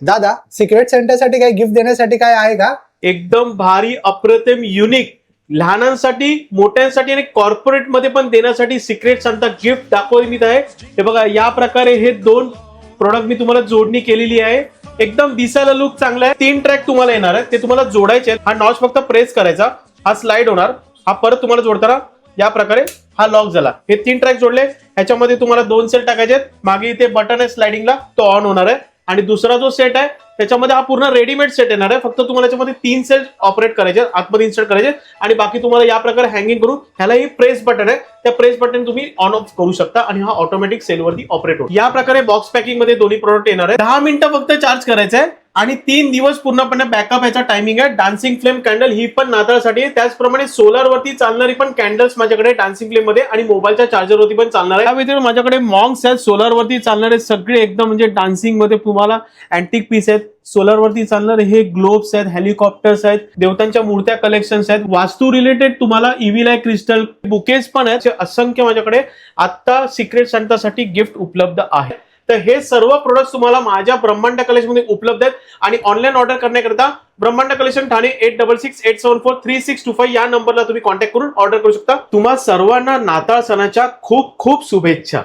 दादा, सिक्रेट सेंटरसाठी काही गिफ्ट देण्यासाठी काय आहे का? एकदम भारी, अप्रतिम, युनिक, लहानांसाठी, मोठ्यांसाठी आणि कॉर्पोरेट मध्ये पण देण्यासाठी सिक्रेट सांता गिफ्ट दाखवली आहे. हे बघा, या प्रकारे हे 2 प्रोडक्ट मी तुम्हाला जोडणी केलेली आहे. एकदम दिसायला लुक चांगला आहे. 3 ट्रॅक तुम्हाला येणार आहे, ते तुम्हाला जोडायचे आहेत. हा नॉच फक्त प्रेस करायचा, हा स्लाइड होणार, हा परत तुम्हाला जोडताना या प्रकारे हा लॉक झाला. हे 3 ट्रॅक जोडले. ह्याच्यामध्ये तुम्हाला 2 सेल टाकायचे आहेत. मागे इथे बटन आहे स्लाइडिंगला, तो ऑन होणार आहे. आणि दुसरा जो सेट आहे त्याच्यामध्ये हा पूर्ण रेडीमेड सेट येणार आहे. फक्त तुम्हाला याच्यामध्ये 3 सेल ऑपरेट करायचे, आतमध्ये इन्स्टॉल करायचे आणि बाकी तुम्हाला या प्रकारे हँगिंग करून ह्याला ही प्रेस बटन आहे, त्या प्रेस बटन तुम्ही ऑन ऑफ करू शकता आणि हा ऑटोमॅटिक सेलवरती ऑपरेट होतो. या प्रकारे बॉक्स पॅकिंग मध्ये दोन्ही प्रोडक्ट येणार आहे. 10 मिनिटं फक्त चार्ज करायचं आहे आणि 3 दिवस पूर्णपणे बॅकअप याचा टायमिंग आहे. डान्सिंग फ्लेम कॅन्डल ही पण नाताळसाठी आहे. त्याचप्रमाणे सोलर वरती चालणारी पण कॅन्डल्स माझ्याकडे डान्सिंग फ्लेम मध्ये आणि मोबाईलच्या चार्जर वरती पण चालणार आहे. त्या व्यतिरिक्त माझ्याकडे मॉन्क्स आहेत, सोलर वरती चालणारे सगळे एकदम म्हणजे डान्सिंग मध्ये तुम्हाला अँटिक पीस आहेत. सोलर वरती चालणारे हे ग्लोब्स आहेत, हेलिकॉप्टर्स आहेत, देवतांच्या मूर्त्या कलेक्शन्स आहेत. वास्तू रिलेटेड तुम्हाला ईव्ही लाईट क्रिस्टल बुकेज पण आहेत. असंख्य माझ्याकडे आता सिक्रेट सांतासाठी गिफ्ट उपलब्ध आहे. तर हे सर्व प्रोडक्ट्स तुम्हाला माझ्या ब्रह्मांड कलेक्शन मध्ये उपलब्ध आहेत आणि ऑनलाईन ऑर्डर करण्याकरिता ब्रह्मांड कलेक्शन ठाणे 8668743625 या नंबरला तुम्ही कॉन्टॅक्ट करून ऑर्डर करू शकता. तुम्हा सर्वांना नाताळ सणाच्या खूप खूप शुभेच्छा.